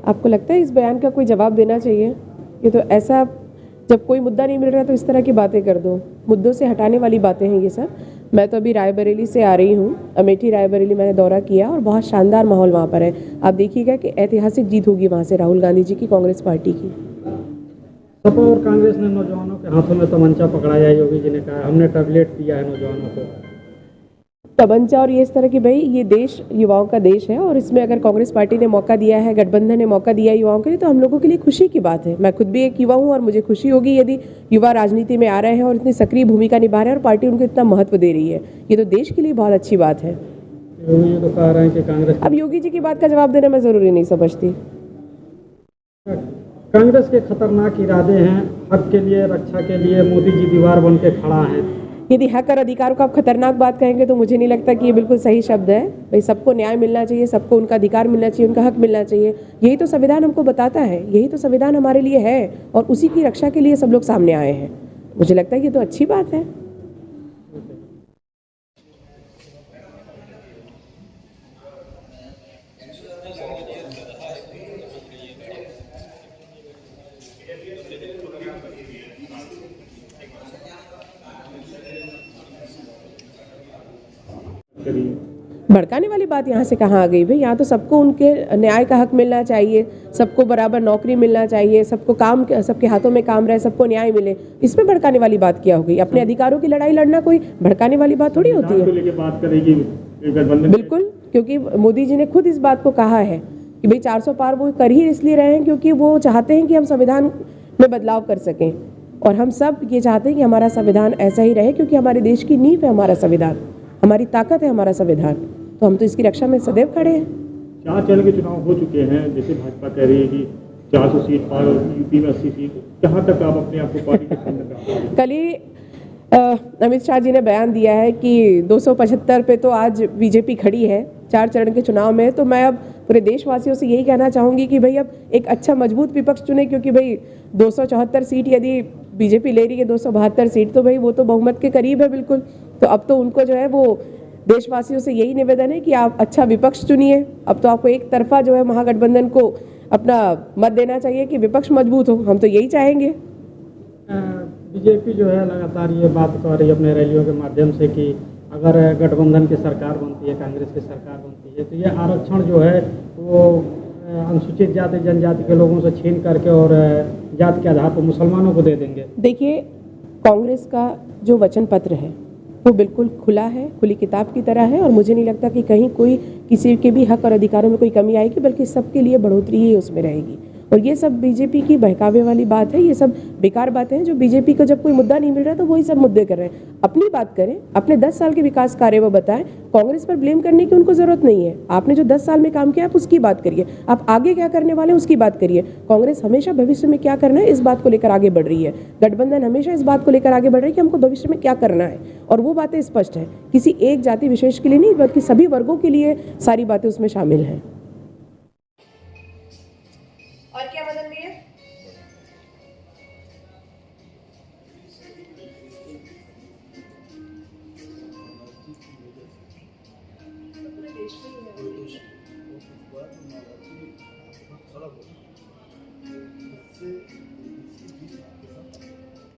आपको लगता है इस बयान का कोई जवाब देना चाहिए? ये तो ऐसा, जब कोई मुद्दा नहीं मिल रहा तो इस तरह की बातें कर दो, मुद्दों से हटाने वाली बातें हैं ये सब। मैं तो अभी रायबरेली से आ रही हूँ, अमेठी रायबरेली मैंने दौरा किया और बहुत शानदार माहौल वहाँ पर है। आप देखिएगा कि ऐतिहासिक जीत होगी वहाँ से राहुल गांधी जी की, कांग्रेस पार्टी की। सपा और कांग्रेस ने नौजवानों के हाथों में तमंचा पकड़ाया, योगी जी ने कहा हमने टैबलेट दिया है नौजवानों को। तमंचा और ये इस तरह की, भाई ये देश युवाओं का देश है और इसमें अगर कांग्रेस पार्टी ने मौका दिया है, गठबंधन ने मौका दिया है युवाओं के लिए, तो हम लोगों के लिए खुशी की बात है। मैं खुद भी एक युवा हूँ और मुझे खुशी होगी यदि युवा राजनीति में आ रहे हैं और इतनी सक्रिय भूमिका निभा रहे हैं और पार्टी उनको इतना महत्व दे रही है। ये तो देश के लिए बहुत अच्छी बात है। योगी जी तो कह रहे हैं कि कांग्रेस, अब योगी जी की बात का जवाब देना मैं ज़रूरी नहीं समझती। कांग्रेस के खतरनाक इरादे हैं, हक के लिए, रक्षा के लिए मोदी जी दीवार बन के खड़ा है। यदि हक और अधिकार को आप खतरनाक बात कहेंगे तो मुझे नहीं लगता कि ये बिल्कुल सही शब्द है। भाई सबको न्याय मिलना चाहिए, सबको उनका अधिकार मिलना चाहिए, उनका हक मिलना चाहिए। यही तो संविधान हमको बताता है, यही तो संविधान हमारे लिए है और उसी की रक्षा के लिए सब लोग सामने आए हैं। मुझे लगता है ये तो अच्छी बात है। भड़काने वाली बात यहाँ से कहाँ आ गई भाई? यहाँ तो सबको उनके न्याय का हक मिलना चाहिए, सबको बराबर नौकरी मिलना चाहिए, सबको काम, सबके हाथों में काम रहे, सबको न्याय मिले। इसमें भड़काने वाली बात क्या हो गई? अपने अधिकारों की लड़ाई लड़ना कोई भड़काने वाली बात थोड़ी होती है। बात करेगी बिल्कुल, क्योंकि मोदी जी ने खुद इस बात को कहा है कि भाई 400 पार वो कर ही इसलिए रहे हैं क्योंकि वो चाहते हैं कि हम संविधान में बदलाव कर सकें और हम सब ये चाहते हैं कि हमारा संविधान ऐसा ही रहे क्योंकि हमारे देश की नींव है हमारा संविधान, हमारी ताकत है हमारा संविधान, तो हम तो इसकी रक्षा में सदैव खड़े हैं। 4 चरण के चुनाव हो चुके हैं, जैसे भाजपा कह रही है कि 400 सीट पार और यूपी में 80 सीट, कहाँ तक आप अपने आप को पार्टी के सामने? कल ही अमित शाह जी ने बयान दिया है कि 275 पे तो आज बीजेपी खड़ी है 4 चरण के चुनाव में। तो मैं अब पूरे देशवासियों से यही कहना चाहूँगी कि भाई अब एक अच्छा मजबूत विपक्ष चुने, क्योंकि भाई 274 सीट यदि बीजेपी ले रही है, 272 सीट, तो भाई वो तो बहुमत के करीब है बिल्कुल। तो अब तो उनको जो है वो देशवासियों से यही निवेदन है कि आप अच्छा विपक्ष चुनिए। अब तो आपको एक तरफा जो है महागठबंधन को अपना मत देना चाहिए कि विपक्ष मजबूत हो, हम तो यही चाहेंगे। बीजेपी जो है लगातार ये बात कर रही है अपने रैलियों के माध्यम से कि अगर गठबंधन की सरकार बनती है, कांग्रेस की सरकार बनती है, तो ये आरक्षण जो है वो अनुसूचित जाति जनजाति के लोगों से छीन करके और जाति के आधार पर मुसलमानों को दे देंगे। देखिए, कांग्रेस का जो वचन पत्र है वो बिल्कुल खुला है, खुली किताब की तरह है और मुझे नहीं लगता कि कहीं कोई किसी के भी हक और अधिकारों में कोई कमी आएगी, बल्कि सबके लिए बढ़ोतरी ही उसमें रहेगी। और ये सब बीजेपी की बहकावे वाली बात है, ये सब बेकार बातें हैं जो बीजेपी को जब कोई मुद्दा नहीं मिल रहा तो वही सब मुद्दे कर रहे हैं। अपनी बात करें, अपने 10 साल के विकास कार्य वो बताएं, कांग्रेस पर ब्लेम करने की उनको जरूरत नहीं है। आपने जो 10 साल में काम किया आप उसकी बात करिए, आप आगे क्या करने वाले हैं उसकी बात करिए। कांग्रेस हमेशा भविष्य में क्या करना है इस बात को लेकर आगे बढ़ रही है, गठबंधन हमेशा इस बात को लेकर आगे बढ़ रही है कि हमको भविष्य में क्या करना है, और वो बातें स्पष्ट है, किसी एक जाति विशेष के लिए नहीं बल्कि सभी वर्गों के लिए सारी बातें उसमें शामिल हैं। और क्या बदल रही है? तो पूरे देश में